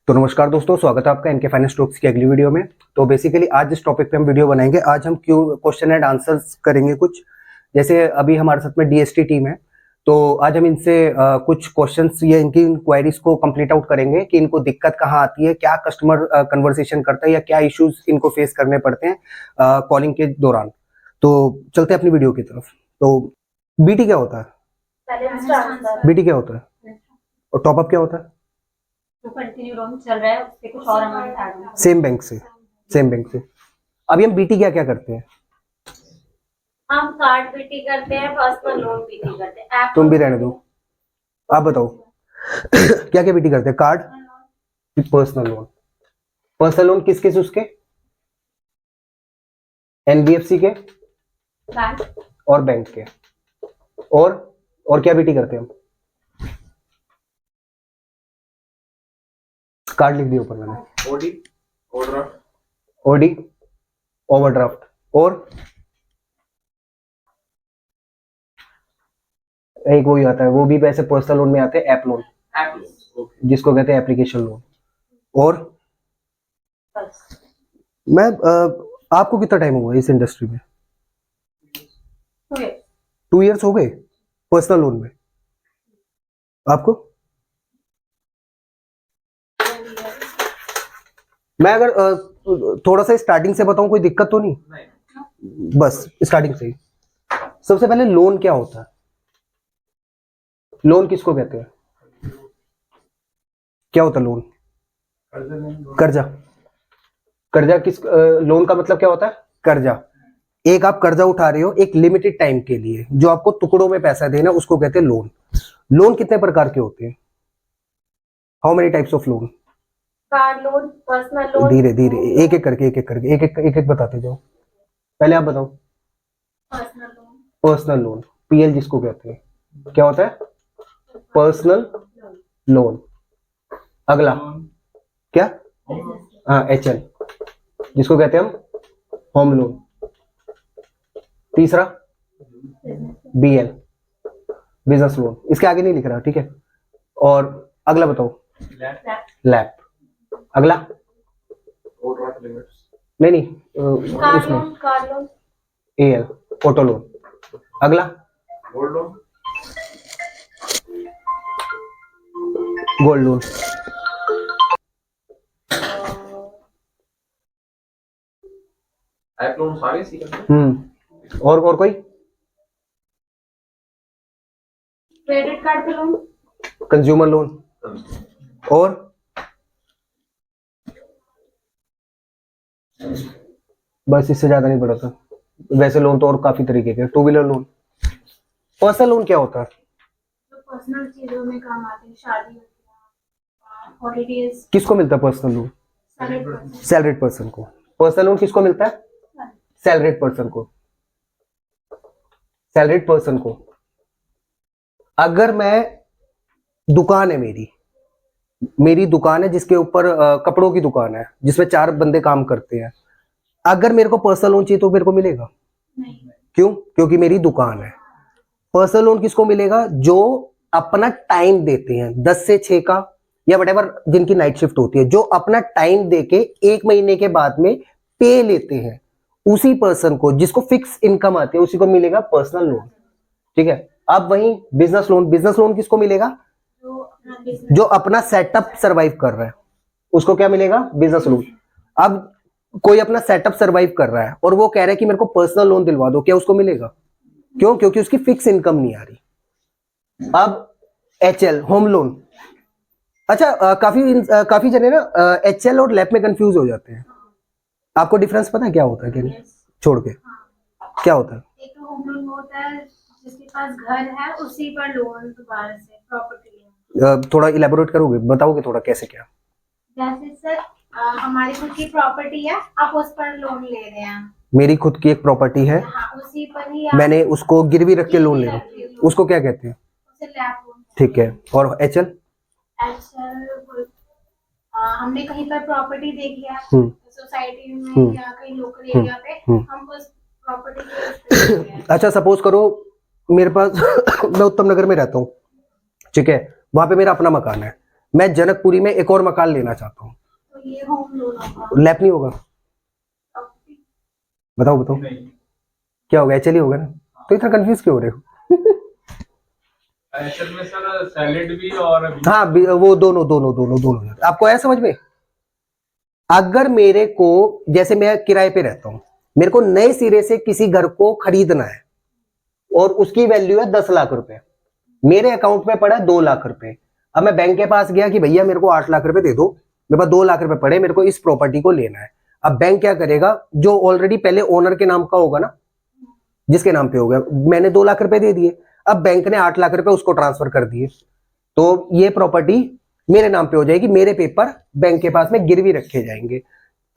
तो नमस्कार दोस्तों, स्वागत है आपका इनके फाइनेंस टॉक्स की अगली वीडियो में। तो बेसिकली आज जिस टॉपिक पे हम वीडियो बनाएंगे, आज हम क्वेश्चन एंड आंसर्स करेंगे कुछ। जैसे अभी हमारे साथ में डीएसटी टीम है, तो आज हम इनसे कुछ क्वेश्चंस या इनकी क्वेरीज को कंप्लीट आउट करेंगे कि इनको दिक्कत कहाँ आती है, क्या कस्टमर कन्वर्सेशन करता है या क्या इश्यूज इनको फेस करने पड़ते हैं कॉलिंग के दौरान। तो चलते हैं अपनी वीडियो की तरफ। तो बीटी क्या होता है? बीटी क्या होता है और टॉपअप क्या होता है? कंटिन्यू लोन चल रहा है, उससे कुछ और अमाउंट ऐड होगा। सेम बैंक से। अभी हम बीटी क्या क्या करते हैं? हम कार्ड बीटी करते हैं, पर्सनल लोन बीटी करते हैं। ऐप तुम भी रहने दो, आप बताओ क्या क्या बीटी करते हैं? Card, personal loan. Personal loan किस किस उसके? एनबीएफसी के बैंक और बैंक के। और क्या बीटी करते हैं हम? कार्ड लिख दिया ऊपर मैंने। OD, overdraft, OD, overdraft. और एक वो ही आता है, वो भी वैसे पर्सनल लोन में आते हैं, ऐप लोन, ओके, जिसको कहते हैं एप्लीकेशन लोन। और मैं आपको कितना टाइम हुआ इस इंडस्ट्री में? 2 इयर्स हो गए पर्सनल लोन में आपको? मैं अगर थोड़ा सा स्टार्टिंग से बताऊं, कोई दिक्कत तो नहीं? बस स्टार्टिंग से ही। सबसे पहले लोन क्या होता है? लोन किसको कहते हैं? क्या होता है लोन? कर्जा। कर्जा किस लोन का मतलब क्या होता है? कर्जा। एक आप कर्जा उठा रहे हो एक लिमिटेड टाइम के लिए, जो आपको टुकड़ों में पैसा देना, उसको कहते हैं लोन। लोन कितने प्रकार के होते हैं? How many types of loan? Car loan, personal loan. धीरे धीरे एक एक करके एक एक बताते जाओ। पहले आप बताओ। Personal loan, personal loan, PL जिसको कहते हैं, क्या होता है? Personal loan. अगला क्या? हाँ, एचएल जिसको कहते हैं हम होम लोन। तीसरा बीएल, बिजनेस लोन। इसके आगे नहीं लिख रहा, ठीक है। और अगला बताओ। लैप। अगला ओवरड्राफ्ट लिमिट्स, नहीं कार उसमें loan, car loan, AL, auto loan. अगला gold loan, gold loan. App loan, सारे सी करते और कोई? क्रेडिट कार्ड का लोन, कंज्यूमर लोन। और बस, इससे ज्यादा नहीं पड़ा था। वैसे लोन तो और काफी तरीके के। Two wheeler loan. Personal loan क्या होता है? जो पर्सनल चीजों में काम आते हैं, शादी, हॉलीडेज। किसको मिलता है personal loan? Salary, salaried person को। पर्सनल लोन किसको मिलता है? सैलरीड पर्सन को। सैलरीड पर्सन को। अगर मैं, दुकान है मेरी दुकान है जिसके ऊपर कपड़ों की दुकान है, जिसमें 4 बंदे काम करते हैं, अगर मेरे को पर्सनल लोन चाहिए तो मेरे को मिलेगा? नहीं। क्यों? क्योंकि मेरी दुकान है। पर्सनल लोन किसको मिलेगा? जो अपना टाइम देते हैं 10 से 6 का, या वटेवर जिनकी नाइट शिफ्ट होती है, जो अपना टाइम देके 1 महीने के बाद में पे लेते हैं, उसी पर्सन को, जिसको फिक्स इनकम आती है, उसी को मिलेगा पर्सनल लोन। ठीक है। अब वही बिजनेस लोन किसको मिलेगा? जो अपना सेटअप सरवाइव कर रहा है, उसको क्या मिलेगा? Business loan. अब कोई अपना सेटअप सरवाइव कर रहा है और वो कह रहा है कि मेरे को पर्सनल लोन दिलवा दो, क्या उसको मिलेगा? क्यों? क्योंकि उसकी फिक्स इनकम नहीं आ रही। अब एचएल, होम लोन। अच्छा, काफी जने ना एचएल और लैप में कंफ्यूज हो जाते हैं। आपको डिफरेंस पता है क्या होता है क्या नहीं? छोड़ के क्या होता है? एक तो होम लोन होता है, जिसके पास घर है उसी पर लोन दोबारा से प्रॉपर्टी लेना। थोड़ा इलेबोरेट करोगे, बताओगे थोड़ा कैसे क्या? जैसे सर, हमारी खुद की प्रॉपर्टी है, आप उस पर लोन ले रहे हैं। मेरी खुद की एक प्रॉपर्टी है, हाँ, उसी पर ही आप मैंने उसको गिरवी रख के लोन ले रहा हूँ, उसको क्या कहते हैं? उसे लैप लोन। ठीक है। और एचएल? एचएल, हमने कहीं पर प्रॉपर्टी देखी है सोसाइटी में या कहीं लोकल एरिया पे, हम उस प्रॉपर्टी के अच्छा, सपोज करो मेरे पास मैं उत्तम नगर में रहता हूँ, ठीक है, वहां पे मेरा अपना मकान है, मैं जनकपुरी में एक और मकान लेना चाहता हूँ, तो ये होम लोन होगा। लैप नहीं होगा? Property- बताओ बताओ नहीं, क्या होगा? एक्चुअली होगा ना, तो इतना कंफ्यूज क्यों हो रहे हो? एक्चुअल में सर सैलेड भी और हाँ वो दोनों दोनों दोनों दोनों आपको आया समझ में? अगर मेरे को, जैसे मैं किराए पे रहता हूं, मेरे को नए सिरे से किसी घर को खरीदना है और उसकी वैल्यू है 10 लाख रुपए, मेरे अकाउंट में पड़ा है 2 लाख रुपए। अब मैं बैंक के पास गया कि भैया मेरे को 8 लाख रुपए दे दो, मेरे पास 2 लाख रुपए पड़े, मेरे को इस प्रॉपर्टी को लेना है। अब बैंक क्या करेगा, जो ऑलरेडी पहले ओनर के नाम का होगा ना, जिसके नाम पे हो गया, मैंने 2 लाख रुपए दे दिए, अब बैंक ने 8 लाख रुपए उसको ट्रांसफर कर दिए, तो ये प्रॉपर्टी मेरे नाम पे हो जाएगी, मेरे पेपर बैंक के पास में गिरवी रखे जाएंगे,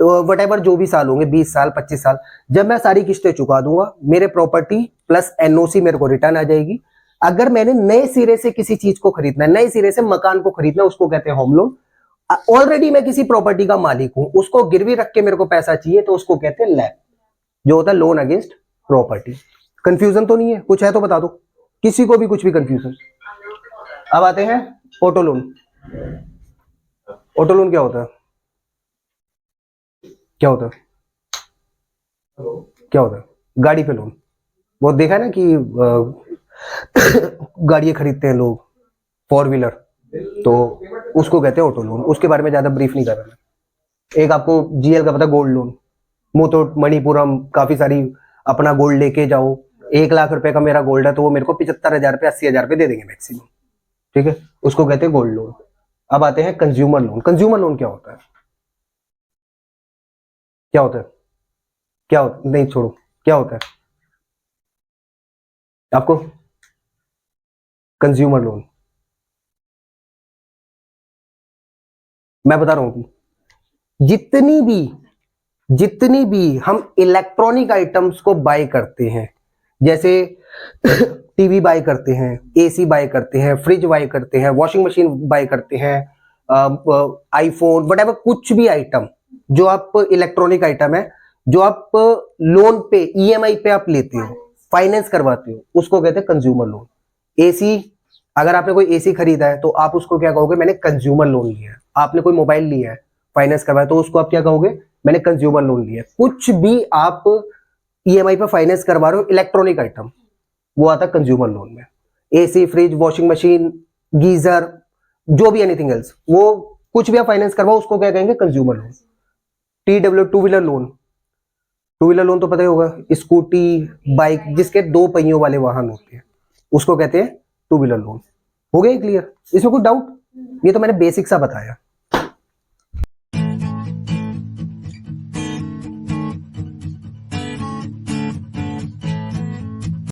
तो वट एवर जो भी साल होंगे, 20 साल 25 साल, जब मैं सारी किस्तें चुका दूंगा, मेरे प्रॉपर्टी प्लस एनओसी मेरे को रिटर्न आ जाएगी। अगर मैंने नए सिरे से किसी चीज को खरीदना है, नए सिरे से मकान को खरीदना है, उसको कहते हैं होम लोन। ऑलरेडी मैं किसी प्रॉपर्टी का मालिक हूं, उसको गिरवी रख के मेरे को पैसा चाहिए, तो उसको कहते हैं लैप, जो होता है लोन अगेंस्ट प्रॉपर्टी। कंफ्यूजन तो नहीं है? कुछ है तो बता दो, किसी को भी कुछ भी कंफ्यूजन। अब आते हैं ऑटो लोन। ऑटो लोन क्या होता है? क्या होता है? हेलो, क्या होता है? गाड़ी पे लोन। वो देखा है ना कि गाड़ियां खरीदते हैं लोग, 4 व्हीलर, तो उसको कहते हैं ऑटो लोन। उसके बारे में ज्यादा ब्रीफ नहीं कर रहा मैं। एक आपको जीएल का पता, गोल्ड लोन, मुथूट मणिपुरम, काफी सारी अपना गोल्ड लेके जाओ, 1 लाख रुपए का मेरा गोल्ड है, तो वो मेरे को 75,000 रुपये 80,000 रुपये दे देंगे मैक्सिमम, ठीक है, उसको कहते हैं गोल्ड लोन। अब आते हैं कंज्यूमर लोन। कंज्यूमर लोन क्या होता है? क्या होता है? क्या होता, नहीं छोड़ो, क्या होता है आपको? कंज्यूमर लोन मैं बता रहा हूं कि जितनी भी हम इलेक्ट्रॉनिक आइटम्स को बाय करते हैं, जैसे टीवी बाय करते हैं, एसी बाय करते हैं, फ्रिज बाय करते हैं, वॉशिंग मशीन बाय करते हैं, आईफोन, वट एवर, कुछ भी आइटम जो आप इलेक्ट्रॉनिक आइटम है, जो आप लोन पे, ईएमआई पे आप लेते हो, फाइनेंस करवाते हो, उसको कहते हैं कंज्यूमर लोन। एसी, अगर आपने कोई एसी खरीदा है तो आप उसको क्या कहोगे? मैंने कंज्यूमर लोन लिया है। आपने कोई मोबाइल लिया है, फाइनेंस करवाया, तो उसको आप क्या कहोगे? मैंने कंज्यूमर लोन लिया है। कुछ भी आप ईएमआई पर फाइनेंस करवा रहे हो इलेक्ट्रॉनिक आइटम, वो आता है कंज्यूमर लोन में। AC, fridge, washing machine, geyser, जो भी एनीथिंग एल्स, वो कुछ भी आप फाइनेंस करवाओ, उसको क्या कहेंगे? Consumer loan. TW, two wheeler loan. Two wheeler loan तो पता ही होगा, स्कूटी, बाइक, जिसके 2 पहियों वाले वाहन होते हैं, उसको कहते हैं टू व्हीलर लोन। हो गया क्लियर? इसमें कुछ डाउट? ये तो मैंने बेसिक सा बताया।